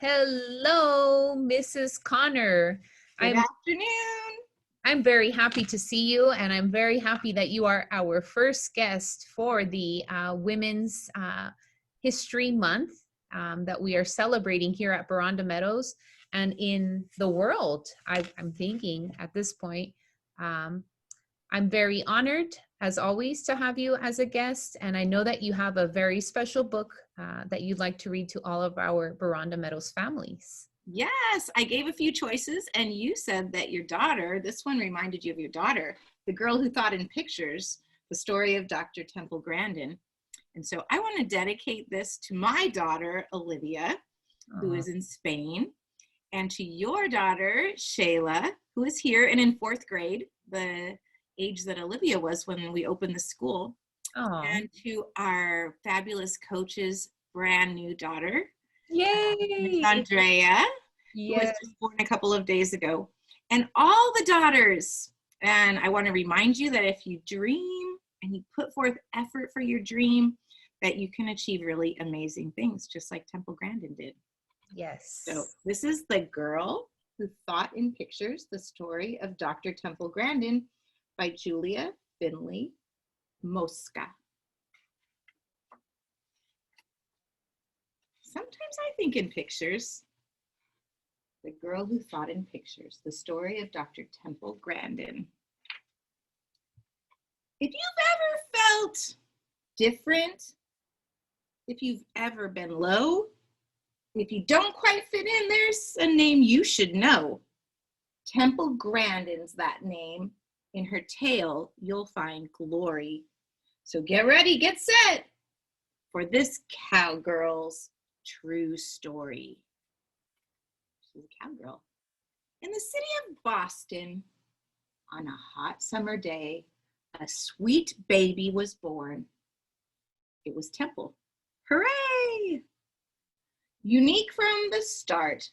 Hello, Mrs. Connor. Good I'm afternoon. I'm very happy to see you, and I'm very happy that you are our first guest for the Women's History Month that we are celebrating here at Boronda Meadows and in the world. I'm thinking at this point. Um, I'm very honored, as always, to have you as a guest, and I know that you have a very special book that you'd like to read to all of our Boronda Meadows families. Yes, I gave a few choices, and you said that your daughter, this one reminded you of your daughter, the girl who thought in pictures, the story of Dr. Temple Grandin. And so I want to dedicate this to my daughter, Olivia, who is in Spain, and to your daughter, Shayla, who is here and in 4th grade, the age that Olivia was when we opened the school, and to our fabulous coach's brand new daughter, Yay! Andrea, who was just born a couple of days ago, and all the daughters. And I want to remind you that if you dream and you put forth effort for your dream, that you can achieve really amazing things, just like Temple Grandin did. Yes. So this is The Girl Who Thought in Pictures, the story of Dr. Temple Grandin by Julia Finley Mosca. Sometimes I think in pictures. The Girl Who Thought in Pictures, the story of Dr. Temple Grandin. If you've ever felt different, if you've ever been low, if you don't quite fit in, there's a name you should know. Temple Grandin's that name. In her tale, you'll find glory. So get ready, get set for this cowgirl's true story. She's a cowgirl. In the city of Boston, on a hot summer day, a sweet baby was born. It was Temple. Hooray! Unique from the start,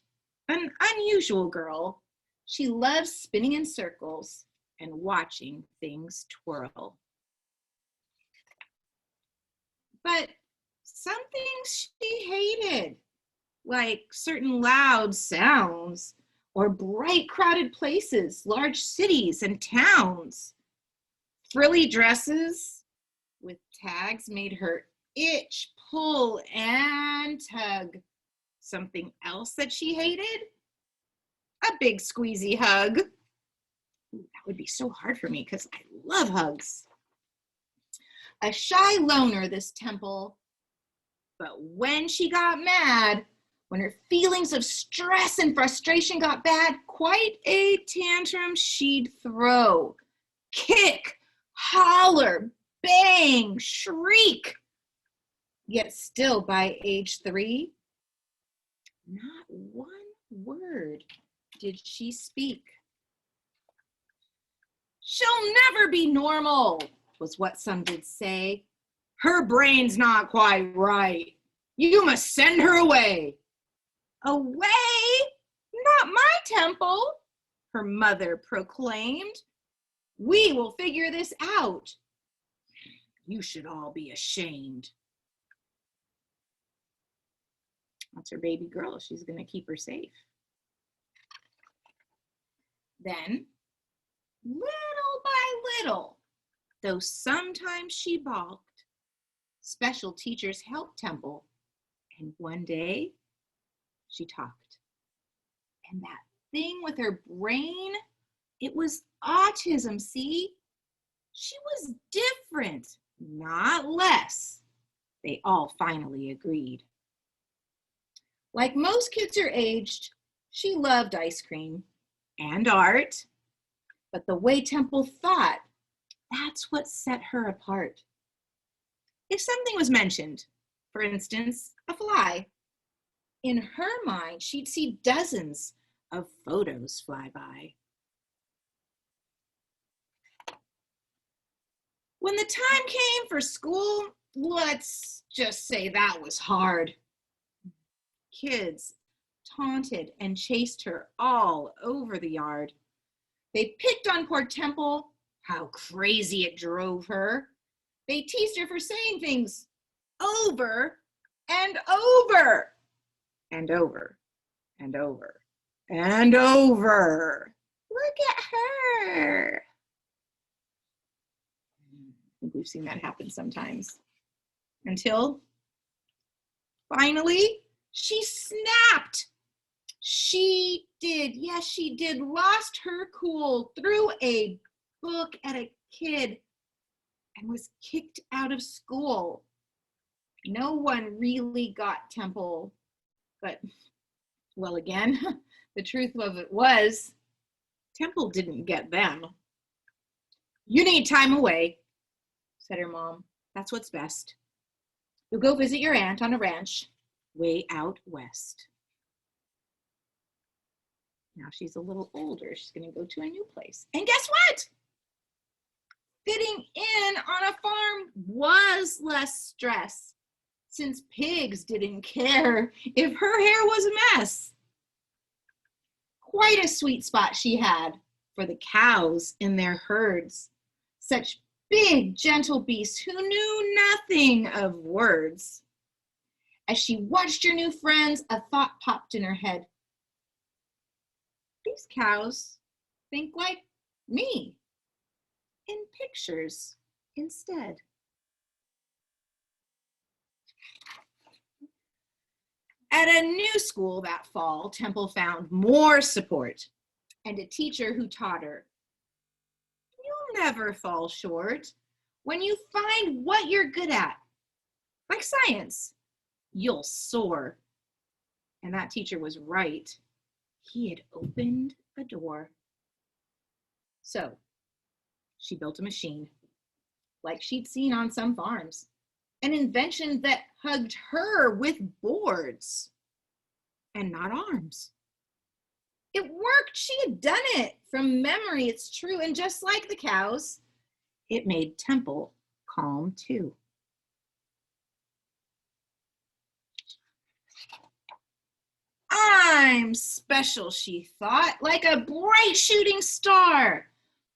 an unusual girl, she loves spinning in circles and watching things twirl. But some things she hated, like certain loud sounds or bright crowded places, large cities and towns. Frilly dresses with tags made her itch, pull, and tug. Something else that she hated? A big squeezy hug. Ooh, that would be so hard for me because I love hugs. A shy loner, this Temple. But when she got mad, when her feelings of stress and frustration got bad, quite a tantrum she'd throw. Kick, holler, bang, shriek. Yet still by age 3, not one word did she speak. She'll never be normal, was what some did say. Her brain's not quite right. You must send her away. Away? Not my Temple, her mother proclaimed. We will figure this out. You should all be ashamed. That's her baby girl. She's going to keep her safe. Then, little by little, though sometimes she balked, special teachers helped Temple. And one day, she talked. And that thing with her brain, it was autism, see? She was different, not less. They all finally agreed. Like most kids her age, she loved ice cream and art. But the way Temple thought, that's what set her apart. If something was mentioned, for instance, a fly, in her mind, she'd see dozens of photos fly by. When the time came for school, let's just say that was hard. Kids taunted and chased her all over the yard. They picked on poor Temple, how crazy it drove her. They teased her for saying things over and over and over. and over and over. Look at her. I think we've seen that happen sometimes. Until finally, she snapped. She did, yes, she did, lost her cool, threw a book at a kid, and was kicked out of school. No one really got Temple, but, well, again, the truth of it was, Temple didn't get them. You need time away, said her mom. That's what's best. You'll go visit your aunt on a ranch way out west. Now she's a little older. She's going to go to a new place. And guess what? Fitting in on a farm was less stress, since pigs didn't care if her hair was a mess. Quite a sweet spot she had for the cows in their herds, such big, gentle beasts who knew nothing of words. As she watched her new friends, a thought popped in her head. These cows think like me, in pictures instead. At a new school that fall, Temple found more support and a teacher who taught her, you'll never fall short when you find what you're good at. Like science, you'll soar. And that teacher was right. He had opened a door. So she built a machine like she'd seen on some farms, an invention that hugged her with boards and not arms. It worked. She had done it from memory. It's true. And just like the cows, it made Temple calm too. I'm special, she thought, like a bright shooting star.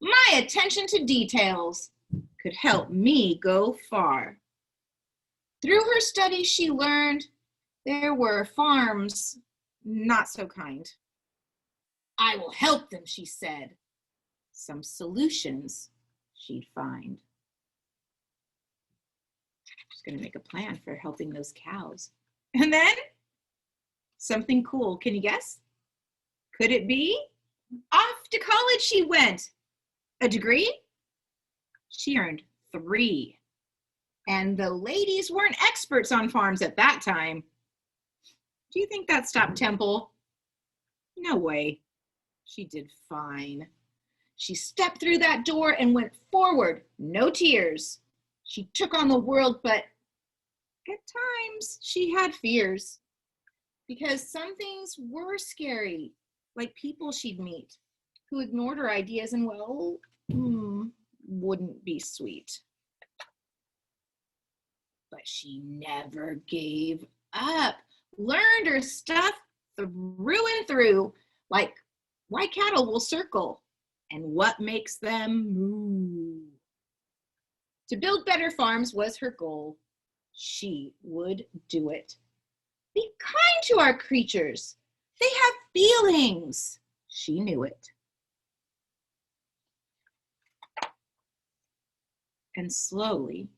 My attention to details could help me go far. Through her studies, she learned there were farms not so kind. I will help them, she said. Some solutions she'd find. She's going to make a plan for helping those cows. And then something cool. Can you guess? Could it be? Off to college she went. A degree? She earned 3. And the ladies weren't experts on farms at that time. Do you think that stopped Temple? No way. She did fine. She stepped through that door and went forward. No tears. She took on the world, but at times she had fears. Because some things were scary, like people she'd meet who ignored her ideas and, well, wouldn't be sweet. But she never gave up, learned her stuff through and through, like why cattle will circle and what makes them moo. To build better farms was her goal. She would do it. Be kind to our creatures. They have feelings. She knew it. And slowly,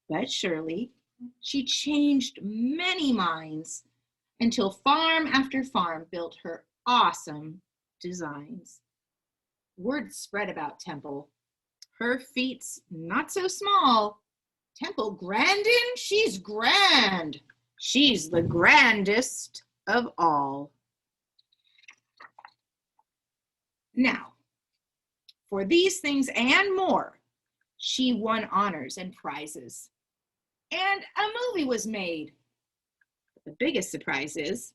but surely, she changed many minds until farm after farm built her awesome designs. Word spread about Temple. Her feet's not so small. Temple Grandin, she's grand. She's the grandest of all. Now, for these things and more, she won honors and prizes. And a movie was made. The biggest surprise is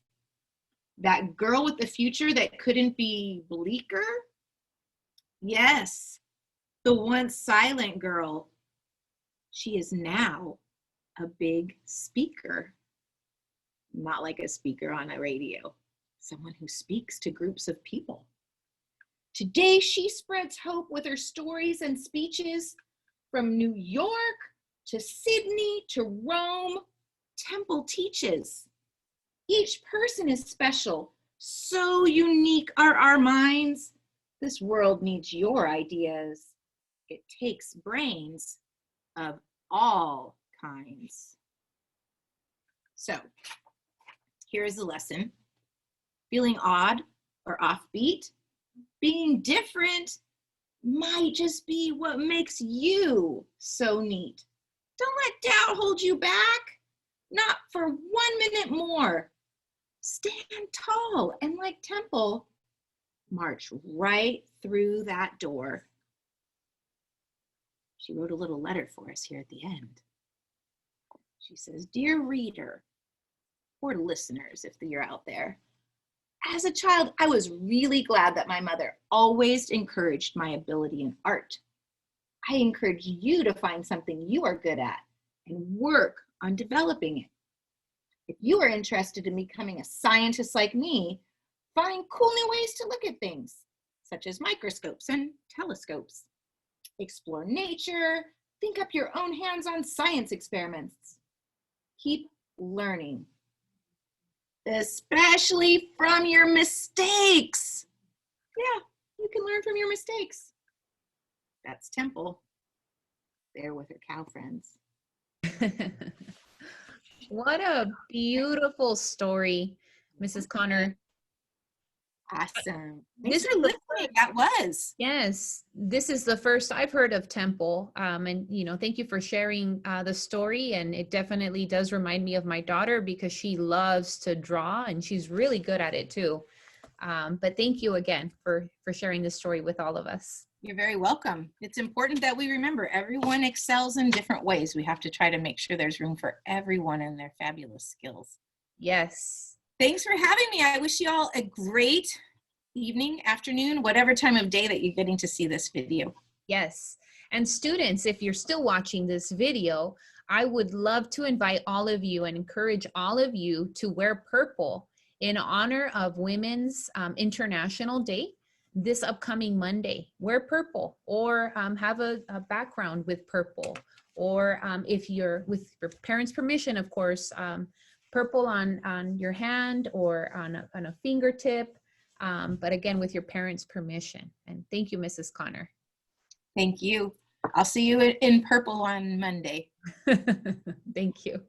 that girl with the future that couldn't be bleaker? Yes, the once silent girl. She is now a big speaker. Not like a speaker on a radio, someone who speaks to groups of people. Today, she spreads hope with her stories and speeches. From New York to Sydney to Rome, Temple teaches. Each person is special, So unique are our minds. This world needs your ideas. It takes brains of all kinds. So, here's the lesson. Feeling odd or offbeat, being different might just be what makes you so neat. Don't let doubt hold you back. Not for 1 minute more. Stand tall and like Temple, march right through that door. She wrote a little letter for us here at the end. She says, "Dear reader," or listeners if you're out there, as a child, I was really glad that my mother always encouraged my ability in art. I encourage you to find something you are good at and work on developing it. If you are interested in becoming a scientist like me, find cool new ways to look at things, such as microscopes and telescopes. Explore nature, think up your own hands-on science experiments. Keep learning, especially from your mistakes. Yeah, you can learn from your mistakes. That's Temple, there with her cow friends. What a beautiful story, Mrs. Connor. Awesome. Thanks for listening. That was. Yes, this is the first I've heard of Temple. And, thank you for sharing the story. And it definitely does remind me of my daughter because she loves to draw and she's really good at it too. But thank you again for sharing this story with all of us. You're very welcome. It's important that we remember everyone excels in different ways. We have to try to make sure there's room for everyone and their fabulous skills. Yes. Thanks for having me. I wish you all a great evening, afternoon, whatever time of day that you're getting to see this video. Yes. And students, if you're still watching this video, I would love to invite all of you and encourage all of you to wear purple in honor of Women's International Day this upcoming Monday. Wear purple or have a background with purple, or if you're with your parents' permission, of course, purple on your hand or on a fingertip, but again, with your parents' permission. And thank you, Mrs. Connor. Thank you. I'll see you in purple on Monday. Thank you.